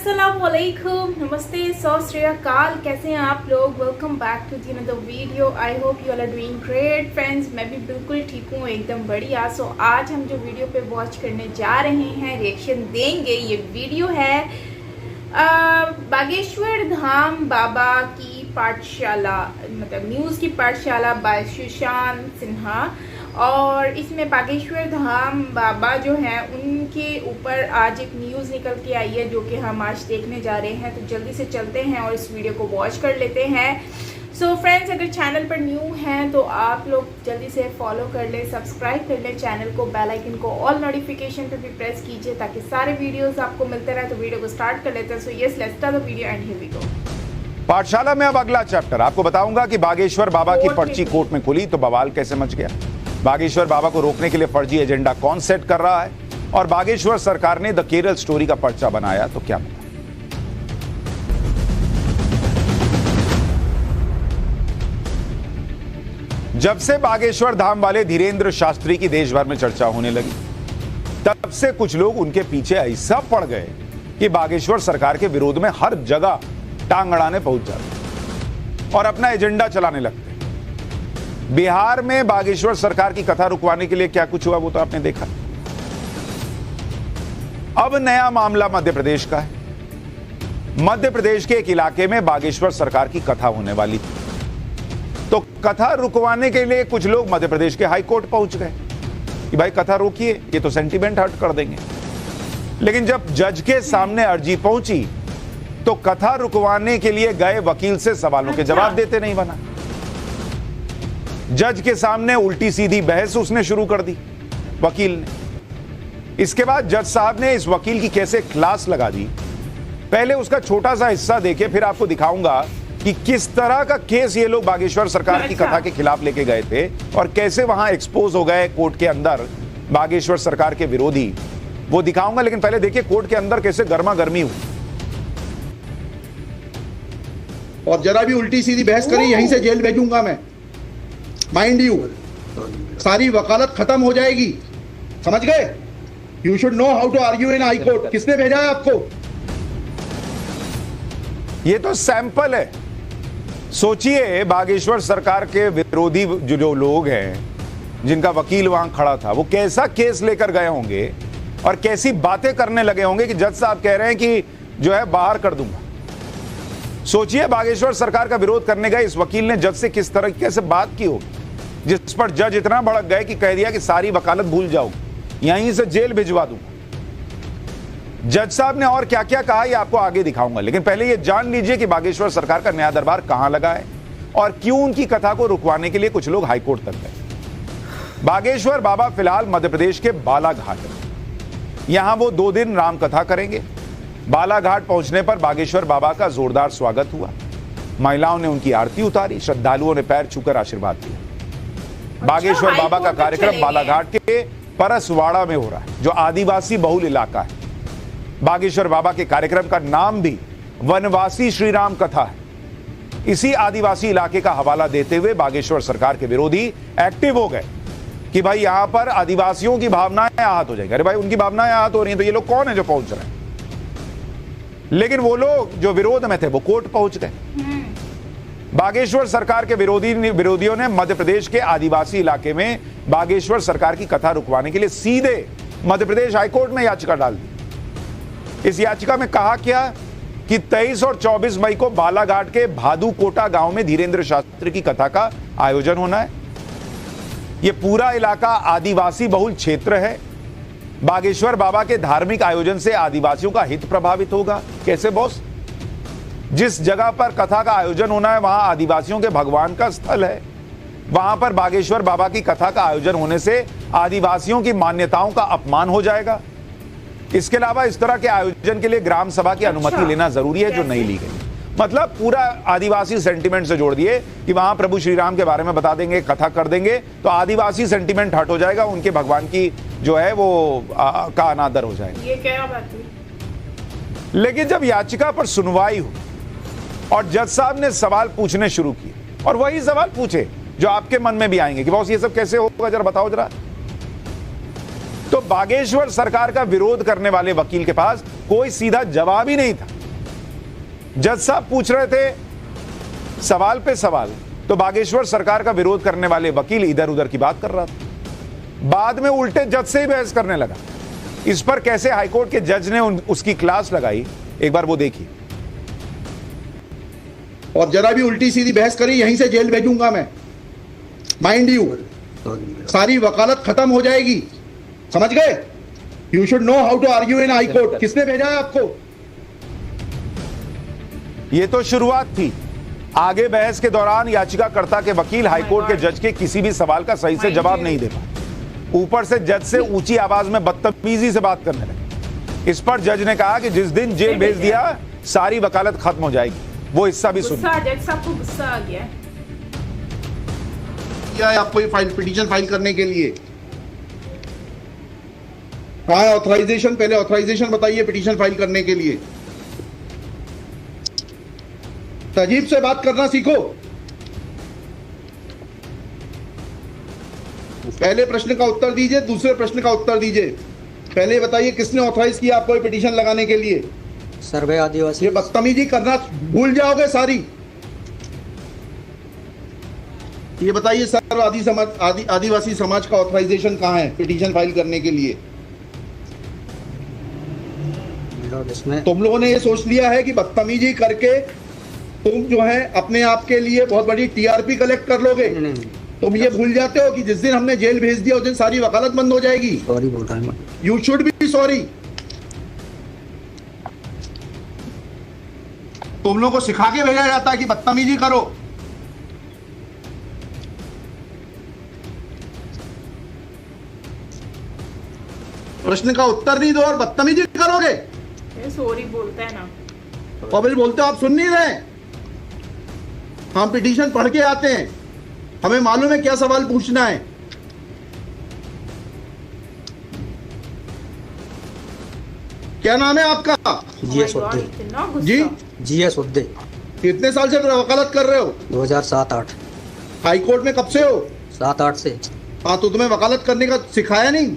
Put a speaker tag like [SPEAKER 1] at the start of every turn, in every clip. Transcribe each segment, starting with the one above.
[SPEAKER 1] अस्सलामुअलैकुम, नमस्ते, सत श्री अकाल। कैसे हैं आप लोग? Welcome back to the another video. I hope you all are doing great friends. मैं भी बिल्कुल ठीक हूँ, एकदम बढ़िया। सो आज हम जो वीडियो पे वॉच करने जा रहे हैं, रिएक्शन देंगे, ये वीडियो है बागेश्वर धाम बाबा की पाठशाला, मतलब न्यूज़ की पाठशाला बाय सुशांत सिन्हा। और इसमें बागेश्वर धाम बाबा जो हैं उनके ऊपर आज एक न्यूज़ निकल के आई है जो कि हम आज देखने जा रहे हैं। तो जल्दी से चलते हैं और इस वीडियो को वॉच कर लेते हैं। सो फ्रेंड्स, अगर चैनल पर न्यू हैं तो आप लोग जल्दी से फॉलो कर लें, सब्सक्राइब कर लें चैनल को, बेल आइकन को ऑल नोटिफिकेशन पे भी प्रेस कीजिए ताकि सारे वीडियोस आपको मिलते रहे। तो वीडियो को स्टार्ट कर लेते हैं। So yes, let's start the video and here we go.
[SPEAKER 2] पाठशाला में अब अगला चैप्टर आपको बताऊंगा कि बागेश्वर बाबा की पर्ची कोर्ट में खुली तो बवाल कैसे मच गया, बागेश्वर बाबा को रोकने के लिए फर्जी एजेंडा कौन सेट कर रहा है, और बागेश्वर सरकार ने द केरल स्टोरी का पर्चा बनाया तो क्या मिला। जब से बागेश्वर धाम वाले धीरेन्द्र शास्त्री की देश भर में चर्चा होने लगी, तब से कुछ लोग उनके पीछे ऐसा पड़ गए कि बागेश्वर सरकार के विरोध में हर जगह टांग अड़ाने पहुंच जाते और अपना एजेंडा चलाने लगते। बिहार में बागेश्वर सरकार की कथा रुकवाने के लिए क्या कुछ हुआ वो तो आपने देखा। अब नया मामला मध्य प्रदेश का है। मध्य प्रदेश के एक इलाके में बागेश्वर सरकार की कथा होने वाली थी, तो कथा रुकवाने के लिए कुछ लोग मध्य प्रदेश के हाई कोर्ट पहुंच गए कि भाई कथा रोकिए, ये तो सेंटीमेंट हर्ट कर देंगे। लेकिन जब जज के सामने अर्जी पहुंची तो कथा रुकवाने के लिए गए वकील से सवालों के जवाब देते नहीं बना। जज के सामने उल्टी सीधी बहस उसने शुरू कर दी वकील ने। इसके बाद जज साहब ने इस वकील की कैसे क्लास लगा दी। पहले उसका छोटा सा हिस्सा देखे, फिर आपको दिखाऊंगा कि किस तरह का केस ये लोग बागेश्वर सरकार की कथा के खिलाफ लेके गए थे और कैसे वहां एक्सपोज हो गए कोर्ट के अंदर बागेश्वर सरकार के विरोधी, वो दिखाऊंगा। लेकिन पहले देखिए कोर्ट के अंदर कैसे गर्मा गर्मी हुई।
[SPEAKER 3] और जरा भी उल्टी सीधी बहस करी यहीं से जेल भेजूंगा मैं, माइंड यू। सारी वकालत खत्म हो जाएगी, समझ गए? You should know how to argue in high court. किसने भेजा है आपको?
[SPEAKER 2] ये तो सैंपल है। सोचिए बागेश्वर सरकार के विरोधी जो लोग हैं, जिनका वकील वहां खड़ा था, वो कैसा केस लेकर गए होंगे और कैसी बातें करने लगे होंगे कि जज साहब कह रहे हैं कि जो है बाहर कर दूंगा। सोचिए बागेश्वर सरकार का विरोध करने गए इस वकील ने जज से किस तरीके से बात की होगी, जिस पर जज इतना भड़क गए कि कह दिया कि सारी वकालत भूल जाओ, यहीं से जेल भिजवा दूंगा। जज साहब ने और क्या क्या कहा ये आपको आगे दिखाऊंगा, लेकिन पहले ये जान लीजिए कि बागेश्वर सरकार का नया दरबार कहां लगा है और क्यों उनकी कथा को रुकवाने के लिए कुछ लोग हाईकोर्ट तक गए। बागेश्वर बाबा फिलहाल मध्य प्रदेश के बालाघाट में, यहां वो 2 दिन राम कथा करेंगे। बालाघाट पहुंचने पर बागेश्वर बाबा का जोरदार स्वागत हुआ। महिलाओं ने उनकी आरती उतारी, श्रद्धालुओं ने पैर छूकर आशीर्वाद दिया। बागेश्वर बाबा का कार्यक्रम बालाघाट के परसवाड़ा में हो रहा है, जो आदिवासी बहुल इलाका है। बागेश्वर बाबा के कार्यक्रम का नाम भी वनवासी श्री राम कथा है। इसी आदिवासी इलाके का हवाला देते हुए बागेश्वर सरकार के विरोधी एक्टिव हो गए कि भाई यहां पर आदिवासियों की भावनाएं आहत हो जाएंगी। अरे भाई, उनकी भावनाएं आहत हो रही हैं तो ये लोग कौन है जो पहुंच रहे हैं? लेकिन वो लोग जो विरोध में थे वो कोर्ट पहुंच गए। बागेश्वर सरकार के विरोधियों ने मध्य प्रदेश के आदिवासी इलाके में बागेश्वर सरकार की कथा रुकवाने के लिए सीधे मध्य प्रदेश हाईकोर्ट में याचिका डाल दी। इस याचिका में कहा क्या कि 23 और 24 मई को बालाघाट के भादुकोटा गांव में धीरेन्द्र शास्त्री की कथा का आयोजन होना है। यह पूरा इलाका आदिवासी बहुल क्षेत्र है। बागेश्वर बाबा के धार्मिक आयोजन से आदिवासियों का हित प्रभावित होगा। कैसे बॉस? जिस जगह पर कथा का आयोजन होना है वहां आदिवासियों के भगवान का स्थल है, वहां पर बागेश्वर बाबा की कथा का आयोजन होने से आदिवासियों की मान्यताओं का अपमान हो जाएगा। इसके अलावा इस तरह के आयोजन के लिए ग्राम सभा की अनुमति लेना जरूरी है, जो नहीं ली गई। मतलब पूरा आदिवासी सेंटिमेंट से जोड़ दिए कि वहां प्रभु श्री राम के बारे में बता देंगे, कथा कर देंगे, तो आदिवासी सेंटिमेंट हट हो जाएगा, उनके भगवान की जो है वो का अनादर हो जाएगा।
[SPEAKER 1] ये क्या बात है?
[SPEAKER 2] लेकिन जब याचिका पर सुनवाई हुई और जज साहब ने सवाल पूछने शुरू किए, और वही सवाल पूछे जो आपके मन में भी आएंगे कि बॉस ये सब कैसे होगा, जरा बताओ जरा। तो बागेश्वर सरकार का विरोध करने वाले वकील के पास कोई सीधा जवाब ही नहीं था। जज साहब पूछ रहे थे सवाल पे सवाल, तो बागेश्वर सरकार का विरोध करने वाले वकील इधर उधर की बात कर रहा था। बाद में उल्टे जज से ही बहस करने लगा। इस पर कैसे हाईकोर्ट के जज ने उसकी क्लास लगाई, एक बार वो देखिए।
[SPEAKER 3] और जरा भी उल्टी सीधी बहस करी यहीं से जेल भेजूंगा मैं, माइंड यू। सारी वकालत खत्म हो जाएगी, समझ गए? You should know how to argue in high court. किसने भेजा है आपको?
[SPEAKER 2] ये तो शुरुआत थी। आगे बहस के दौरान याचिकाकर्ता के वकील हाईकोर्ट के जज के किसी भी सवाल का सही से जवाब नहीं दे पाए। ऊपर से जज से ऊंची आवाज में बदतमीजी से बात करने लगे। इस पर जज ने कहा कि जिस दिन जेल भेज दिया सारी वकालत खत्म हो जाएगी। वो हिस्सा भी सुनिए।
[SPEAKER 1] जज साहब को गुस्सा आ गया
[SPEAKER 3] क्या है आपको ये पिटीशन फाइल करने के लिए? कहाँ है ऑथराइजेशन? पहले ऑथराइजेशन बताइए पिटीशन फाइल करने के लिए। तजीब से बात करना सीखो। पहले प्रश्न का उत्तर दीजिए, दूसरे प्रश्न का उत्तर दीजिए। पहले बताइए किसने ऑथराइज किया आपको ये पिटीशन लगाने के लिए?
[SPEAKER 4] सर्वे आदिवासी।
[SPEAKER 3] ये बदतमीजी करना भूल जाओगे सारी। ये बताइए सर्व आदिवासी समाज का ऑथराइजेशन कहाँ है पिटीशन फाइल करने के लिए?
[SPEAKER 4] इसमें
[SPEAKER 3] तुम लोगों ने ये सोच लिया है कि बदतमीजी करके तुम जो है अपने आप के लिए बहुत बड़ी टीआरपी कलेक्ट कर लोगे। तुम ये भूल जाते हो कि जिस दिन हमने जेल भेज दिया उस दिन सारी वकालत बंद हो जाएगी।
[SPEAKER 4] सॉरी बोल रहा हूं।
[SPEAKER 3] You should be sorry. तुम लोगों को सिखा के भेजा जाता है कि बदतमीजी करो। प्रश्न का उत्तर नहीं दो और बदतमीजी करोगे।
[SPEAKER 1] सॉरी बोलता है ना,
[SPEAKER 3] और फिर बोलते हो आप सुन नहीं रहे। हम पिटीशन पढ़ के आते हैं, हमें मालूम है क्या सवाल पूछना है। क्या नाम है आपका?
[SPEAKER 4] जीएस उद्दे।
[SPEAKER 1] इतना गुस्सा।
[SPEAKER 3] जी
[SPEAKER 4] जीएस उद्दे।
[SPEAKER 3] कितने साल से वकालत कर रहे हो?
[SPEAKER 4] 2007-8।
[SPEAKER 3] हाई कोर्ट में कब से हो?
[SPEAKER 4] 7-8 से।
[SPEAKER 3] हाँ, तो तुम्हें वकालत करने का सिखाया नहीं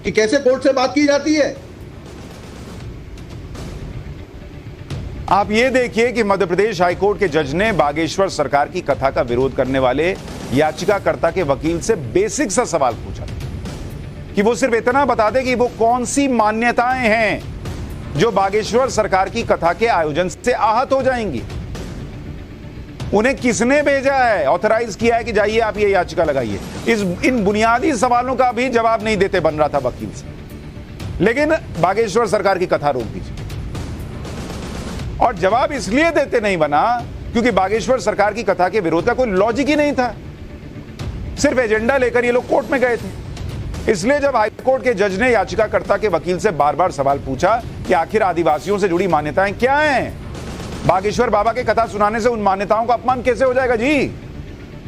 [SPEAKER 3] कि कैसे कोर्ट से बात की जाती है?
[SPEAKER 2] आप ये देखिए कि मध्य प्रदेश हाईकोर्ट के जज ने बागेश्वर सरकार की कथा का विरोध करने वाले याचिकाकर्ता के वकील से बेसिक सा सवाल पूछा कि वो सिर्फ इतना बता दे कि वो कौन सी मान्यताएं हैं जो बागेश्वर सरकार की कथा के आयोजन से आहत हो जाएंगी। उन्हें किसने भेजा है, ऑथराइज किया है कि जाइए आप ये याचिका लगाइए। इन बुनियादी सवालों का भी जवाब नहीं देते बन रहा था वकील से। लेकिन बागेश्वर सरकार की कथा रोक दीजिए। और जवाब इसलिए देते नहीं बना क्योंकि बागेश्वर सरकार की कथा के विरोध का कोई लॉजिक ही नहीं था। सिर्फ एजेंडा लेकर ये लोग कोर्ट में गए थे। इसलिए जब हाईकोर्ट के जज ने याचिकाकर्ता के वकील से बार बार सवाल पूछा कि आखिर आदिवासियों से जुड़ी मान्यताएं क्या हैं, बागेश्वर बाबा की कथा सुनाने से उन मान्यताओं का अपमान कैसे हो जाएगा जी,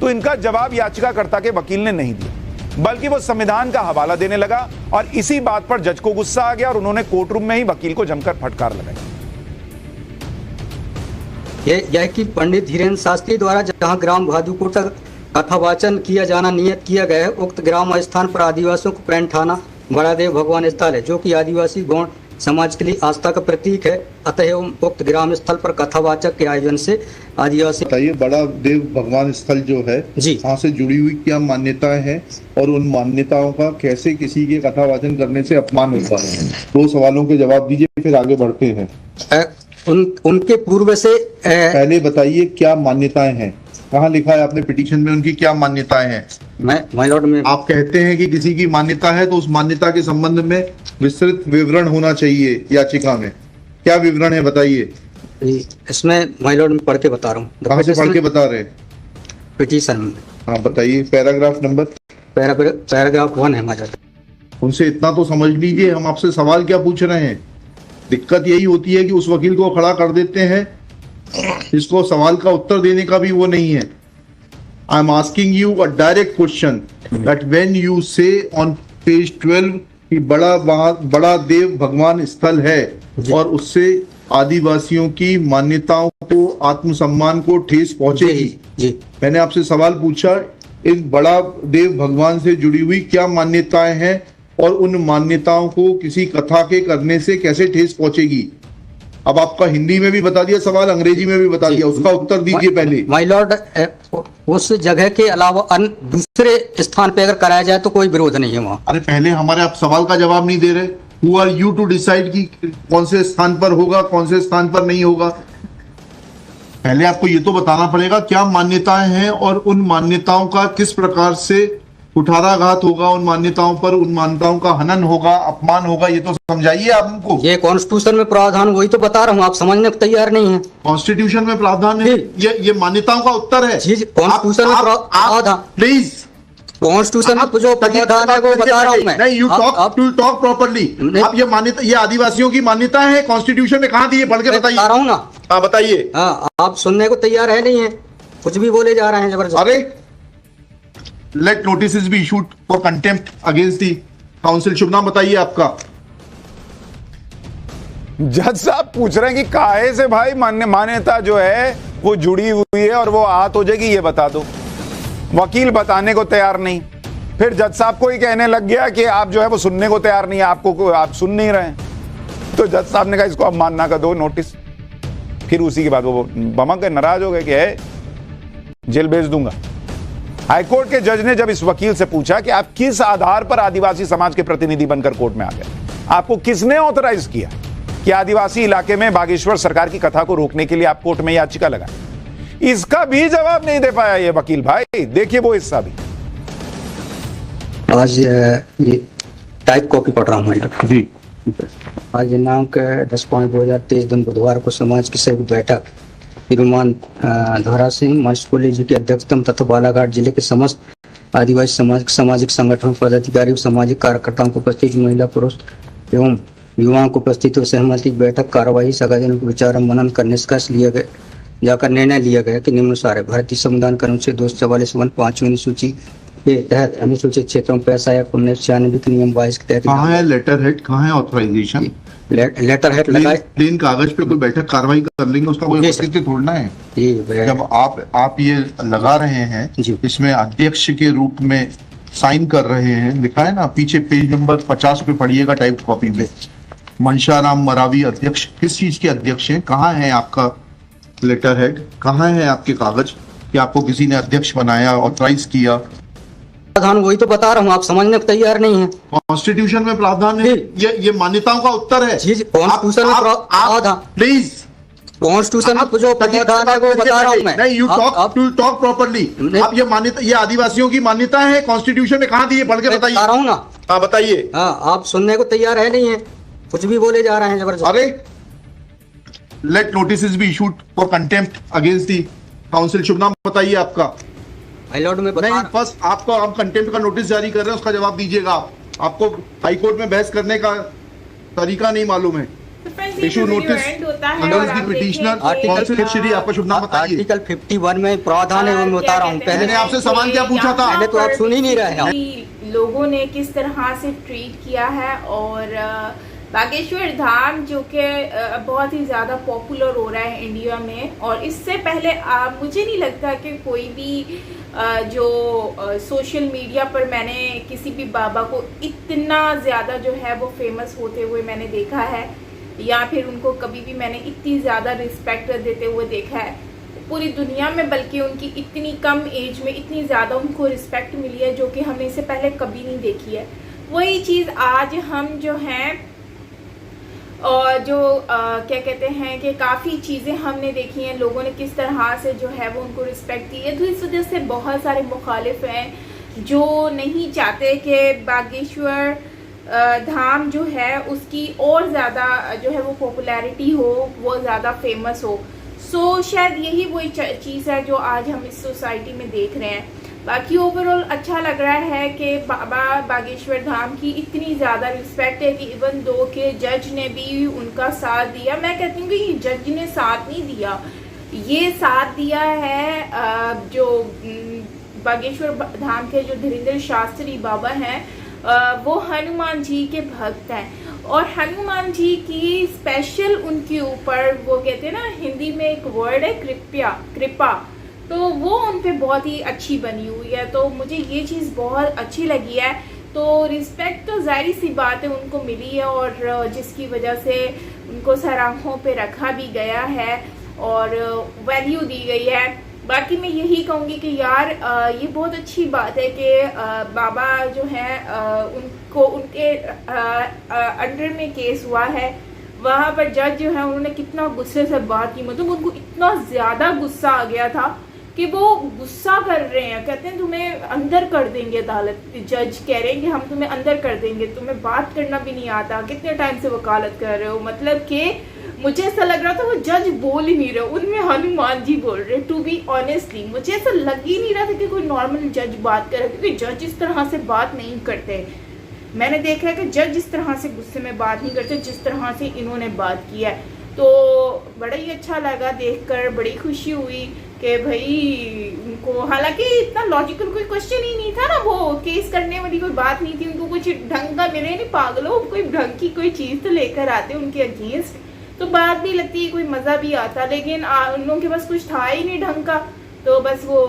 [SPEAKER 2] तो इनका जवाब याचिकाकर्ता के वकील ने नहीं दिया, बल्कि वो संविधान का हवाला देने लगा। और इसी बात पर जज को गुस्सा आ गया और उन्होंने कोर्ट रूम में ही वकील को जमकर फटकार लगाई।
[SPEAKER 4] यह कि पंडित धीरेन्द्र शास्त्री द्वारा जहां ग्राम भादुपुर तक कथावाचन किया जाना नियत किया गया है, उक्त ग्राम स्थान पर आदिवासियों को पैंट थाना बड़ादेव भगवान स्थल है, जो कि आदिवासी गौण समाज के लिए आस्था का प्रतीक है। अतः उक्त ग्राम स्थल पर कथावाचक के आयोजन से आदिवासी।
[SPEAKER 3] बताइए बड़ा देव भगवान स्थल जो है
[SPEAKER 4] जी,
[SPEAKER 3] वहाँ से जुड़ी हुई क्या मान्यताएं हैं और उन मान्यताओं का कैसे किसी के कथावाचन करने से अपमान होता है? दो सवालों के जवाब दीजिए, फिर आगे बढ़ते हैं।
[SPEAKER 4] उनके पूर्व से
[SPEAKER 3] पहले बताइए क्या मान्यताएं हैं, कहाँ लिखा है आपने पिटीशन में उनकी क्या मान्यताएं हैं?
[SPEAKER 4] माय लॉर्ड में
[SPEAKER 3] आप कहते हैं कि किसी की मान्यता है तो उस मान्यता के संबंध में विस्तृत विवरण होना चाहिए याचिका में। क्या विवरण है बताइए?
[SPEAKER 4] इसमें माय लॉर्ड में पढ़ के बता रहा हूँ।
[SPEAKER 3] कहाँ से पढ़ के बता रहे हैं?
[SPEAKER 4] पिटीशन में।
[SPEAKER 3] हाँ बताइए, पैराग्राफ नंबर।
[SPEAKER 4] पैराग्राफ 1 है माय लॉर्ड।
[SPEAKER 3] उनसे इतना तो समझ लीजिए हम आपसे सवाल क्या पूछ रहे हैं। दिक्कत यही होती है कि उस वकील को खड़ा कर देते हैं जिसको सवाल का उत्तर देने का भी वो नहीं है। I am asking you a direct question that when you से ऑन पेज 12 कि बड़ा देव भगवान स्थल है और उससे आदिवासियों की मान्यताओं को, आत्मसम्मान को ठेस पहुंचेगी।
[SPEAKER 4] जी,
[SPEAKER 3] मैंने आपसे सवाल पूछा, इन बड़ा देव भगवान से जुड़ी हुई क्या मान्यताएं हैं और उन मान्यताओं को किसी कथा के करने से कैसे ठेस पहुंचेगी? अब आपका हिंदी में भी बता दिया सवाल, अंग्रेजी में भी बता दिया, उसका उत्तर दीजिए पहले।
[SPEAKER 4] माय लॉर्ड, उस जगह के अलावा अन्य दूसरे स्थान पे अगर कराया जाए तो कोई विरोध नहीं है वहाँ।
[SPEAKER 3] अरे पहले हमारे आप सवाल का जवाब नहीं दे रहे। Who are you to decide कि कौन से स्थान पर होगा, कौन से स्थान पर नहीं होगा? पहले आपको ये तो बताना पड़ेगा क्या मान्यताएं हैं और उन मान्यताओं का किस प्रकार से कुठाराघात होगा, उन मान्यताओं पर, उन मान्यताओं का हनन होगा, अपमान होगा, ये तो समझाइए आप हमको।
[SPEAKER 4] ये कॉन्स्टिट्यूशन में प्रावधान, वही तो बता रहा हूँ, आप समझने को तैयार नहीं है।
[SPEAKER 3] कॉन्स्टिट्यूशन में प्रावधान है, ये मान्यताओं का उत्तर है।
[SPEAKER 4] जी, कॉन्स्टिट्यूशन में प्रावधान,
[SPEAKER 3] प्लीज
[SPEAKER 4] कॉन्स्टिट्यूशन में जो प्रावधान है वो बता रहा हूँ मैं।
[SPEAKER 3] नहीं, यू टॉक प्रॉपर्ली। आप ये मान्यता, ये आदिवासियों की मान्यता है, कॉन्स्टिट्यूशन में कहाँ दी है? पढ़ के बताइए।
[SPEAKER 4] बता रहा हूँ ना।
[SPEAKER 3] हाँ बताइए।
[SPEAKER 4] हाँ, आप सुनने को तैयार है नहीं है, कुछ भी बोले जा रहे हैं जबरदस्त।
[SPEAKER 3] अरे let notice be issued for contempt against the council. शुभ नाम बताइए आपका।
[SPEAKER 2] जज साहब पूछ रहे हैं कि काहे से भाई मान्यता जो है वो जुड़ी हुई है और वो आहत हो जाएगी, ये बता दो। वकील बताने को तैयार नहीं, फिर जज साहब को ही कहने लग गया कि आप जो है वो सुनने को तैयार नहीं है, आपको आप सुन नहीं रहे हैं। तो जज साहब ने कहा इसको अवमानना का दो नोटिस। फिर उसी के बाद वो बमक गए, नाराज हो गए कि है जेल भेज दूंगा। हाईकोर्ट के जज ने जब इस वकील से पूछा कि आप किस आधार पर आदिवासी समाज के प्रतिनिधि बनकर कोर्ट में आ गए, आपको किसने ऑथराइज किया कि आदिवासी इलाके में बागेश्वर सरकार की कथा को रोकने के लिए आप कोर्ट में याचिका लगाएं, इसका भी जवाब नहीं दे पाया ये वकील भाई। देखिए वो हिस्सा भी।
[SPEAKER 4] आज ये टाइप कॉपी पढ़ रहा हूँ मैं
[SPEAKER 3] जी।
[SPEAKER 4] आज दिनांक 10/5/2023 दिन बुधवार को समाज की संयुक्त बैठक श्रीमान धोरा सिंह मस्कोली जी की अध्यक्षता तथा बालाघाट जिले के समस्त आदिवासी समाज सामाजिक संगठनों पदाधिकारियों सामाजिक कार्यकर्ताओं को उपस्थित महिला पुरुष एवं युवाओं को उपस्थित हो सहमति बैठक कार्यवाही सगाजन को विचार मनन कर निष्कर्ष लिया गया जाकर निर्णय लिया गया कि निम्नानुसार है। भारतीय संविधान के अनुच्छेद 244(1)(5) अनुसूची के तहत अनुसूचित क्षेत्रों में पैसा या 1996 के नियम 22 के तहत
[SPEAKER 3] कहाँ है लेटर हेड, कहाँ है ऑथराइजेशन?
[SPEAKER 4] लेटर हेड लगाए
[SPEAKER 3] प्लेन कागज पे कोई बैठक कार्रवाई कर लेंगे, उसका कोई औचित्य थोड़ना है। जब आप ये लगा रहे हैं, इसमें अध्यक्ष के रूप में साइन कर रहे हैं, लिखा है ना पीछे पेज नंबर 50 पे पढ़िएगा टाइप कॉपी पे, मनशाराम मरावी अध्यक्ष। किस चीज के अध्यक्ष हैं? कहाँ है आपका लेटर हेड? कहाँ है आपके कागज कि आपको किसी ने अध्यक्ष बनाया, ऑथराइज किया?
[SPEAKER 4] प्रावधान, वही तो बता रहा हूँ, आप समझने को तैयार नहीं है।
[SPEAKER 3] कॉन्स्टिट्यूशन में प्रावधान है, ये मान्यताओं का उत्तर है।
[SPEAKER 4] कॉन्स्टिट्यूशन में प्रावधान,
[SPEAKER 3] प्लीज
[SPEAKER 4] कॉन्स्टिट्यूशन में जो प्रावधान है वो बता रहा हूँ मैं।
[SPEAKER 3] नहीं, यू टॉक प्रॉपर्ली। आप ये मान्यता, ये आदिवासियों की मान्यता है, कॉन्स्टिट्यूशन में कहाँ दी है? पढ़ के बताइए।
[SPEAKER 4] बता रहा हूँ ना।
[SPEAKER 3] हाँ बताइए।
[SPEAKER 4] हाँ, आप सुनने को तैयार है नहीं है, कुछ भी बोले जा रहे हैं जबरदस्त।
[SPEAKER 3] अरे let notice be issued for contempt against the council. शुभ नाम बताइए आपका।
[SPEAKER 4] हाई लॉर्ड में
[SPEAKER 3] नहीं, फर्स्ट आपको आप कंटेम्प्ट का नोटिस जारी कर रहे हैं, उसका जवाब दीजिएगा आप। आपको हाईकोर्ट में बहस करने का तरीका नहीं मालूम है। Issue notice against the petitioner council. Shri आपका शुभ नाम बताइए।
[SPEAKER 4] आर्टिकल 51 में प्रावधान है, वो बता रहा हूँ।
[SPEAKER 3] मैंने आपसे सवाल क्या पूछा था?
[SPEAKER 4] पहले तो आप सुन ही नहीं रहे हैं।
[SPEAKER 1] लोगों ने किस तरह से ट्रीट किया है, और बागेश्वर धाम जो कि बहुत ही ज़्यादा पॉपुलर हो रहा है इंडिया में। और इससे पहले मुझे नहीं लगता कि कोई भी जो सोशल मीडिया पर मैंने किसी भी बाबा को इतना ज़्यादा जो है वो फेमस होते हुए मैंने देखा है, या फिर उनको कभी भी मैंने इतनी ज़्यादा रिस्पेक्ट देते हुए देखा है पूरी दुनिया में। बल्कि उनकी इतनी कम एज में इतनी ज़्यादा उनको रिस्पेक्ट मिली है जो कि हमने इससे पहले कभी नहीं देखी है। वही चीज़ आज हम जो हैं और जो क्या कहते हैं कि काफ़ी चीज़ें हमने देखी हैं, लोगों ने किस तरह से जो है वो उनको रिस्पेक्ट दी है। तो इस वजह से बहुत सारे मुखालिफ हैं जो नहीं चाहते कि बागेश्वर धाम जो है उसकी और ज़्यादा जो है वो पॉपुलैरिटी हो, वो ज़्यादा फेमस हो। सो शायद यही वही चीज़ है जो आज हम इस सोसाइटी में देख रहे हैं। बाकी ओवरऑल अच्छा लग रहा है कि बाबा बागेश्वर धाम की इतनी ज़्यादा रिस्पेक्ट है कि इवन दो के जज ने भी उनका साथ दिया। मैं कहती हूँ कि ये जज ने साथ नहीं दिया, ये साथ दिया है जो बागेश्वर धाम के जो धीरेन्द्र शास्त्री बाबा हैं, वो हनुमान जी के भक्त हैं। और हनुमान जी की स्पेशल उनके ऊपर वो कहते हैं ना, हिंदी में एक वर्ड है कृपा, तो वो उन पे बहुत ही अच्छी बनी हुई है। तो मुझे ये चीज़ बहुत अच्छी लगी है तो रिस्पेक्ट तो जाहिर सी बात है उनको मिली है, और जिसकी वजह से उनको सराहों पे रखा भी गया है और वैल्यू दी गई है। बाकी मैं यही कहूँगी कि यार ये बहुत अच्छी बात है कि बाबा जो है उनको उनके अंडर में केस हुआ है, वहाँ पर जज जो है उन्होंने कितना गुस्से से बात की, मतलब उनको इतना ज़्यादा गुस्सा आ गया था कि वो गुस्सा कर रहे हैं, कहते हैं तुम्हें अंदर कर देंगे अदालत, जज कह रहे हैं कि हम तुम्हें अंदर कर देंगे, तुम्हें बात करना भी नहीं आता, कितने टाइम से वकालत कर रहे हो। मतलब कि मुझे ऐसा लग रहा था वो जज बोल ही नहीं रहे, उनमें हनुमान जी बोल रहे। टू बी ऑनेस्टली मुझे ऐसा लग ही नहीं रहा था कि कोई नॉर्मल जज बात करे, क्योंकि जज इस तरह से बात नहीं करते। मैंने देखा है कि जज इस तरह से गुस्से में बात नहीं करते जिस तरह से इन्होंने बात की है। तो बड़ा ही अच्छा लगा देखकर, बड़ी खुशी हुई कि भाई उनको, हालांकि इतना लॉजिकल कोई क्वेश्चन ही नहीं था ना, वो केस करने वाली कोई बात नहीं थी, उनको कुछ ढंग का मिले नहीं, पागलों कोई ढंग की कोई चीज़ तो लेकर आते उनके अगेंस्ट, तो बात भी लगती, कोई मज़ा भी आता, लेकिन उन लोगों के पास कुछ था ही नहीं ढंग का। तो बस वो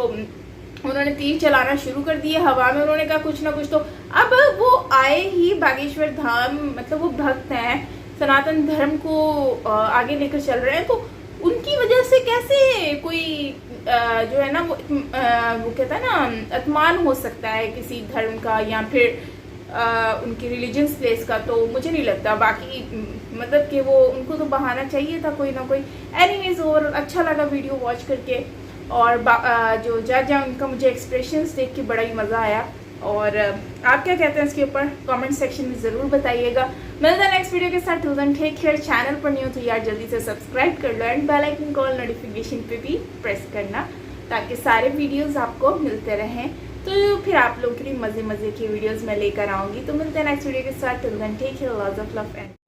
[SPEAKER 1] उन्होंने तीर चलाना शुरू कर दिए हवा में, उन्होंने कहा कुछ ना कुछ तो। अब वो आए ही बागेश्वर धाम, मतलब वो भक्त हैं, सनातन धर्म को आगे लेकर चल रहे हैं, तो उनकी वजह से कैसे कोई जो है ना वो कहता है ना अपमान हो सकता है किसी धर्म का या फिर उनकी रिलीजियस प्लेस का, तो मुझे नहीं लगता। बाकी मतलब कि वो उनको तो बहाना चाहिए था कोई ना कोई। एनीवेज और अच्छा लगा वीडियो वॉच करके, और जो जज है उनका मुझे एक्सप्रेशंस देख के बड़ा ही मज़ा आया। और आप क्या कहते हैं इसके ऊपर कमेंट सेक्शन में ज़रूर बताइएगा। मिलता है नेक्स्ट वीडियो के साथ। Till then take care. Channel पर नहीं हो तो यार जल्दी से सब्सक्राइब कर लो and bell icon call notification पे भी प्रेस करना, ताकि सारे वीडियोस आपको मिलते रहें। तो फिर आप लोगों के लिए मज़े मज़े की वीडियोस मैं लेकर आऊँगी। तो मिलते हैं नेक्स्ट वीडियो के साथ। Till then take care, lots of love and